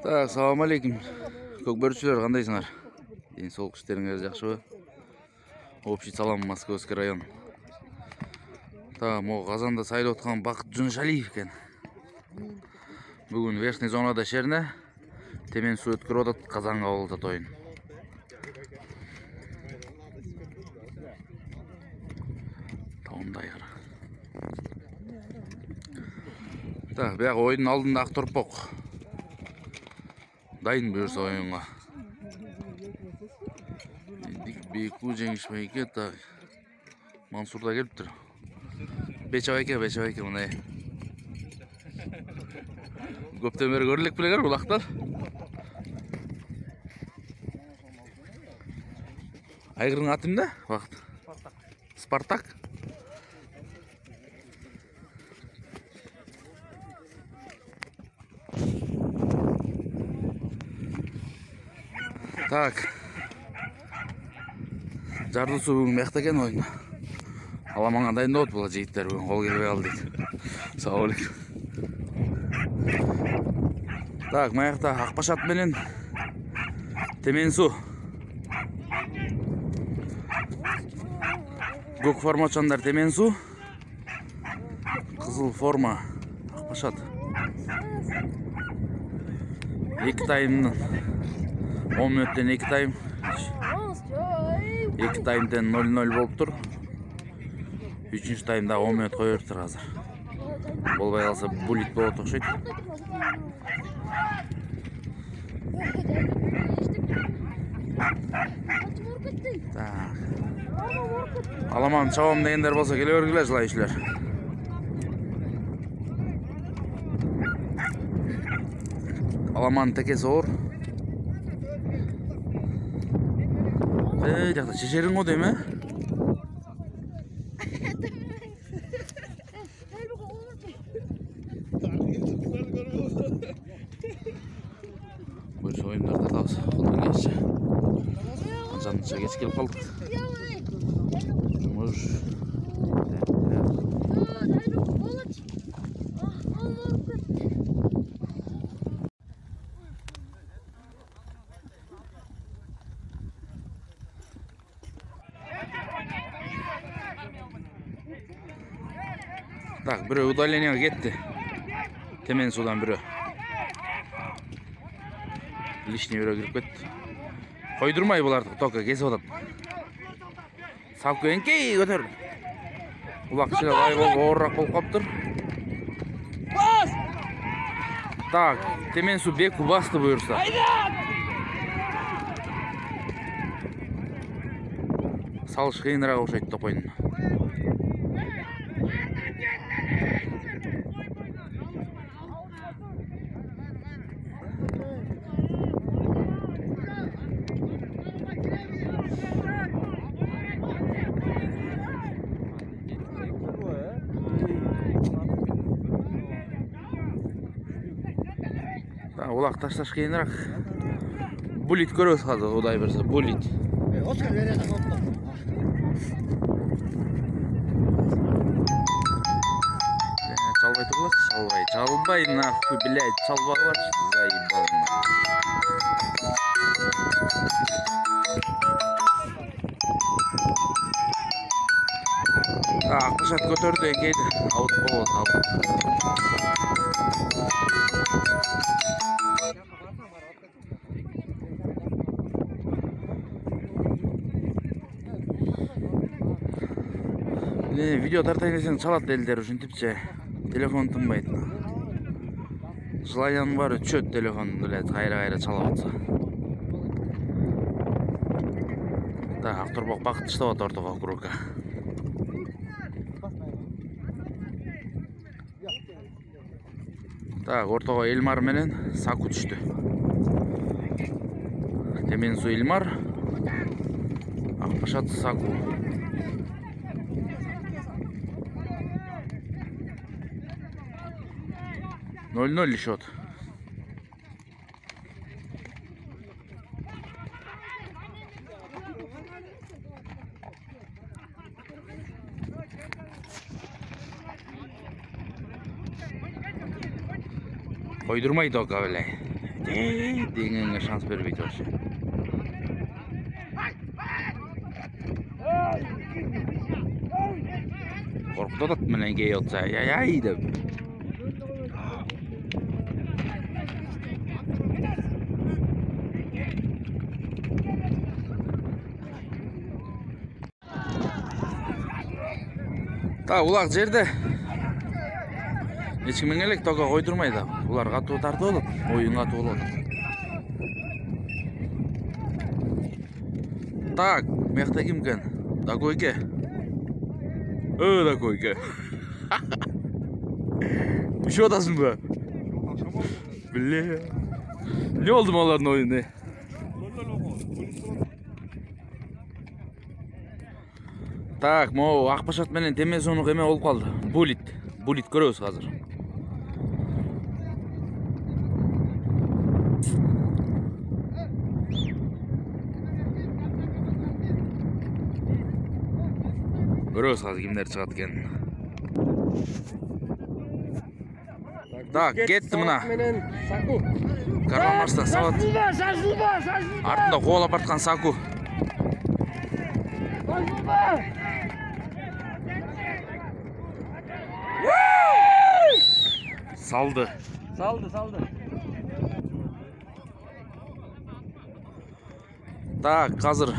Assalamu alaikum. Көкбөрчүлөр, кандайсыңар? Ден соолук иштериңер жакшыбы? Общий салам, Московский район. Могу Казанда сайлап аткан Бакыт Жуншалиев экен. Бүгүн Верхний зонада шерне темен суу өткөрүп атат Казан кабылда тоюн. Таундай кара. Бияк ойдун алдында ак торпок. Дайын буюрса оюнга. Бейку жеңишмейке, Мансур да келиптир. Бечабайке мындай. Көптөн бери көрүлүк белегер улактар. Айгырдын аты эмне? Вакыт. Спартак. Жарды суу бүгүн мыякта экен ойын. Аламанга дайындап атып жигиттер бүгүн кол келбей калды дейт. Салам алейкум. Мыякта Акбашат менен темен суу. Көк форма чандар темен суу. Кызыл форма Акбашат. Эки таймдын 10 мүнөттөн 2 тайм. 2 таймден 0-0 болуптур. 3-чү таймда 10 мүнөт кое бериптир азыр. Болбой калса булит болот окшойт. Аламан чабам дегендер болсо келе бергиле жылайчылар. Аламан текеси оор. Жакта чечериң го дейм, Бuyursa oyunlarda da oldu geçti. Anca geç gelip kaldık. Biri udaleniyor gitti. Temen sudan biri. Lişni biri girip gitti. Koydurmayı bulardık toka kesip atat. Sapkı enkey götür. Ulakçıda vay bol oğurrak bol kaptır. Temen su beku bastı buyursa. Salış kıyınıra koşaydı topoyun. Улак ташташ кийинирээк. Булит көрөбүз азыр, Кудай берсе, булит. Оскар берет атты. Чалбай турлачы, чалбай, нахуй, блядь, чалбагылачы, заебал. Акбашат көтөрдү эңгейди, аут болот, аут. Видео тартайын десең чалат элдер ушинтипчи. Телефон тынбайт. Жылаянын баары чөт телефон билет, кайра чалып атса. Акторбок Бакыт иштеп атат ортого округга. Ортого Элмар менен Саку түштү. Темен суу Элмар, Акбашат Саку. Ноль счет. Койдурмайды ока беле. Dengenge şans berбейт вообще. Korkutat menen gey olsa ay dep. Ta ulak жерде эч ким элек тога койдурмай да. Улар катуу тартып алат, оюн катуу болот. Так, мекте ким экен? Дакойке. Дакойке. Düşüp atasınbы? Биле. Не болду алардын оюну? Так, могу Акбашат менен Темес сонук эме болуп калды. Булит көрөбүз азыр. Көрөбүз азыр кимдер чыгат экенин. Так, кетти мына. Карамаштан сабат. Артында коолап барткан Саку. Saldı. Так, қазір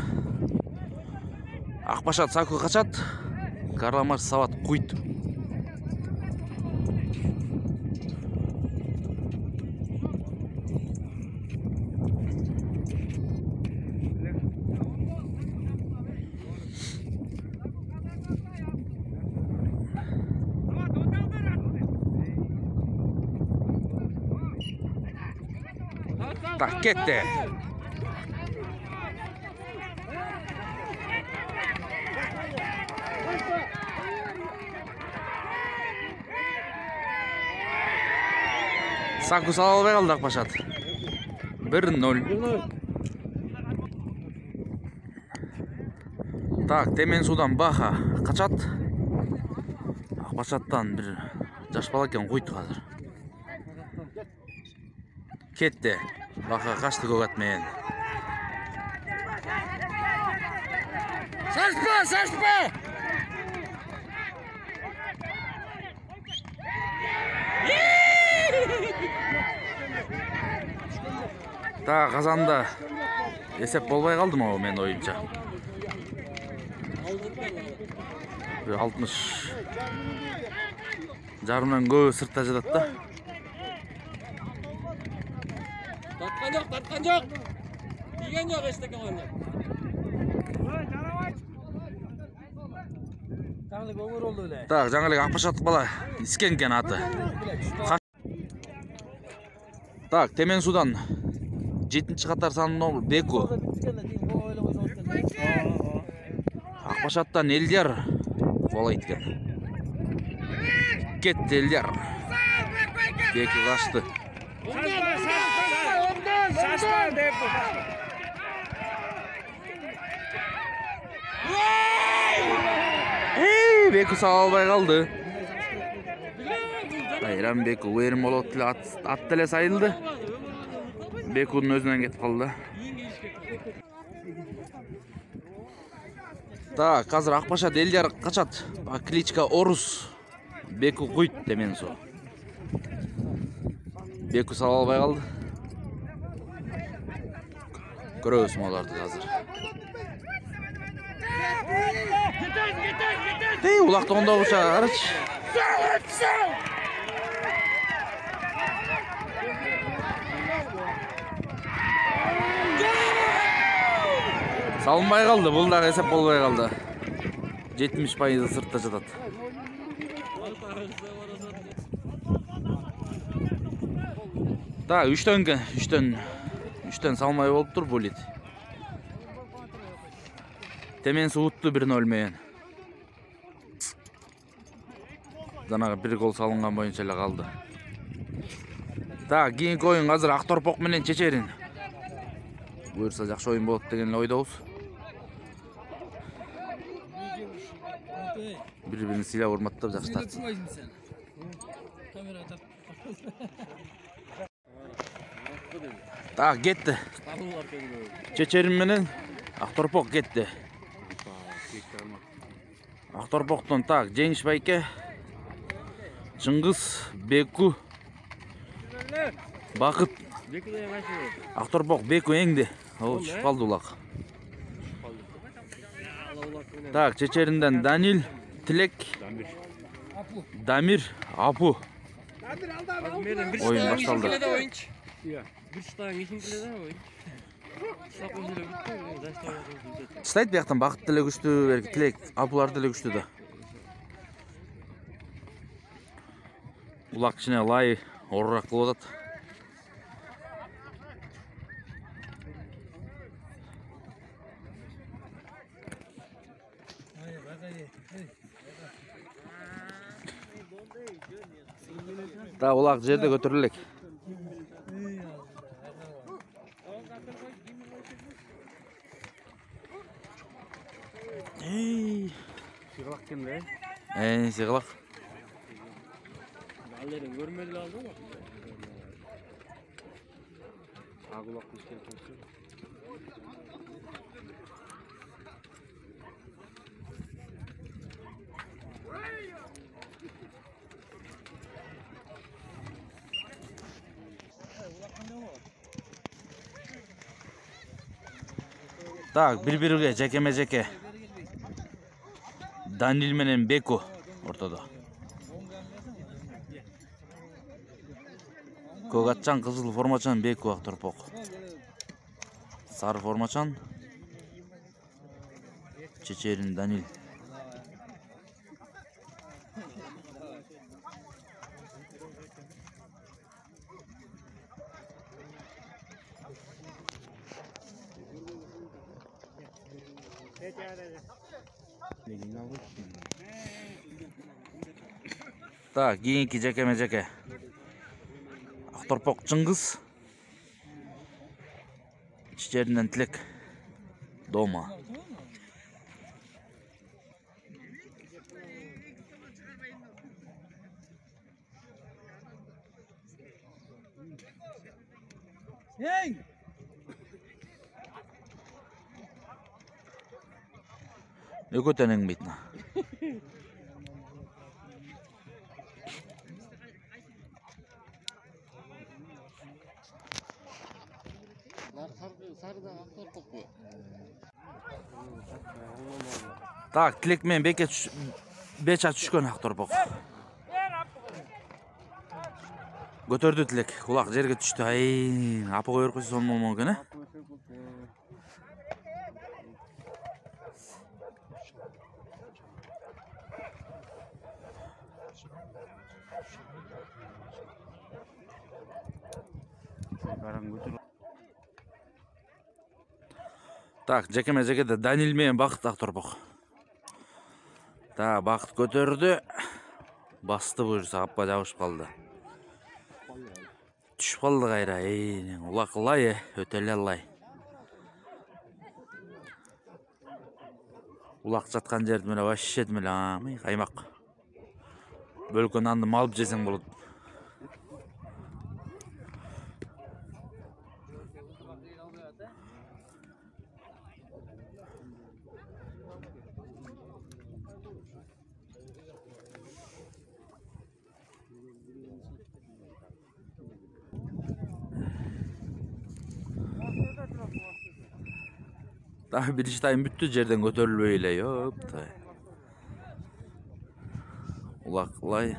Акбашат Саку качат. Карламаш сабат куйт. Так, кетти. Саку сала албай калды Акбашат. 1-0. Так, Темен судан Баха качат. Акбашаттан бир жаш бала экен койду азыр. Кетти. Баха качты көгат менен. Сашпа! Так, казанда эсеп болбой калдым о мен оюнча. 60 жарымдан көбү сыртта жатат да. Тартқан жоқ. Тиген жоқ ештеке қойды. Так, жаңа эле Акбашаттык бала искенген аты. Так, Темен судан 7-чи катар санын Беку. Акбашаттан Элдияр болайт экен. Кетти Элдияр. Беку качты. Беку сала албай калды. Айран Беку уерим болот эле ат деле сайылды. Бекунун өзүнөн кетип калды. Так, азыр Акбашат Элдияр качат. Кличка Орус. Беку куйт Темен суу. Беку сала албай калды. Көрөбүз моларды азыр. Тей, улакты ондогуча карачы. Салынбай калды, бул дагы эсеп болбой калды. 70% сыртта жатат. Да, 3-төн салмай болуптур Булит. Темен суутtu 1-0 менен. Жанагы бир гол салынган боюнча эле калды. Так, кийинки оюн азыр Акторпок менен Чечерин. Буюрса жакшы оюн болот деген эле ойдобуз. Бири-бирин сыйлап урматтап жакшы тартсын. Так, кетті. Чечерин менен Акторпок кетті. Акторпоктон так, Жеңиш байке, Чыңгыз, Беку, Бакыт. Акторпок Беку эңди. Ол түшүп калды улак. Так, Чечеринден Данил, Тилек, Дамир, Апу. Oyun başladı. Слайд бияктан Бакыт деле күчтүү, Тилек, Апулар деле күчтүү да. Улак кичине лай орурак кылып атат. Да, улак жерде көтөрүлөк. Сыгылак кимде? Сыгылак. Балдерин көрмөдү алды го. Агулак кышкен болсо. Так, bir-biriге жеке-жеке. Данил менен Беку ортодо. Көк атчан, кызыл формачан Беку Акторпок. Сары формачан Чечерин Данил. Так, кийинки жеке-жеке. Акторпок Чыңгыз, Чечеринден Тилек, Дома. Ekö teneң битна. Так, Тилек менен Беча түшкөн Акторпок. Көтөрдү Тилек, улак жерге түштү. Ай, апы коюп койсо сонун болмок экен, Так, жеке-жекеде Данил менен Бакыт Акторпок. Так, Бакыт көтөрдү. Басты буюрса апка жабышып калды. Түшүп калды кайра. Улак лай, өтө эле лай. Улак жаткан жерди менен вообще эле каймак. Бөлкөн анды малып жесең болот. Daha birinci tayım büttü жерден көтөрүлбөй эле, ёпта. Улаклай.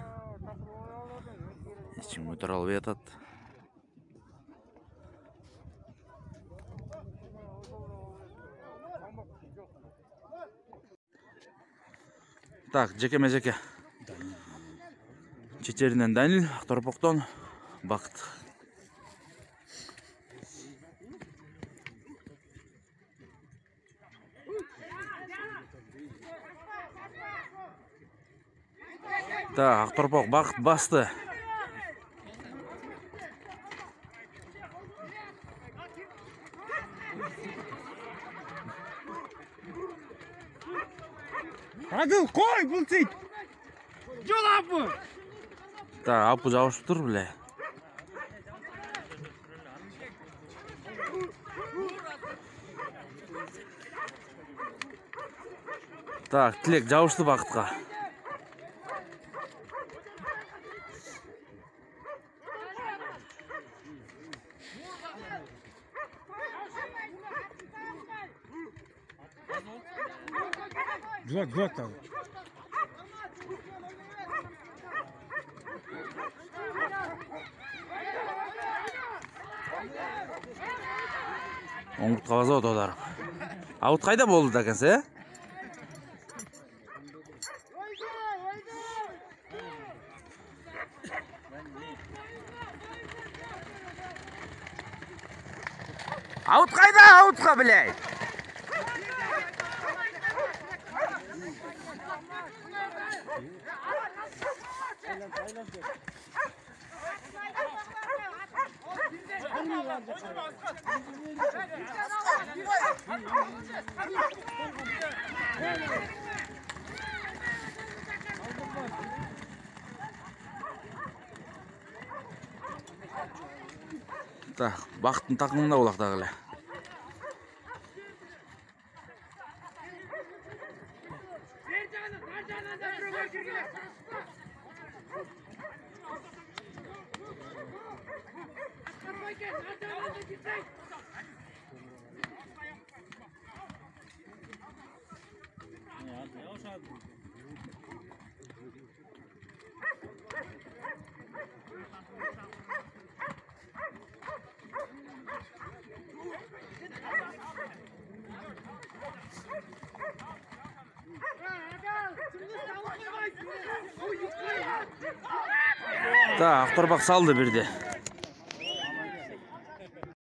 Эч ким көтөрө албай атат. Так, жеке-жеке. Чечеринен Данил, Акторпоктон Бакыт. Так, Акторпок Бакыт басты. Адыл, кой, бул тейт. Жол апы. Так, апы жабышып тур, биле. Так, Тілек жабышты бақытқа. Жуат там. Оңғытқа база отадар. Аут қайда болды да кәнсе? Аут қайда? Аутқа, білей! Так, бақыттың тақымында олақтағылы. Так, Торбақ салды бірде.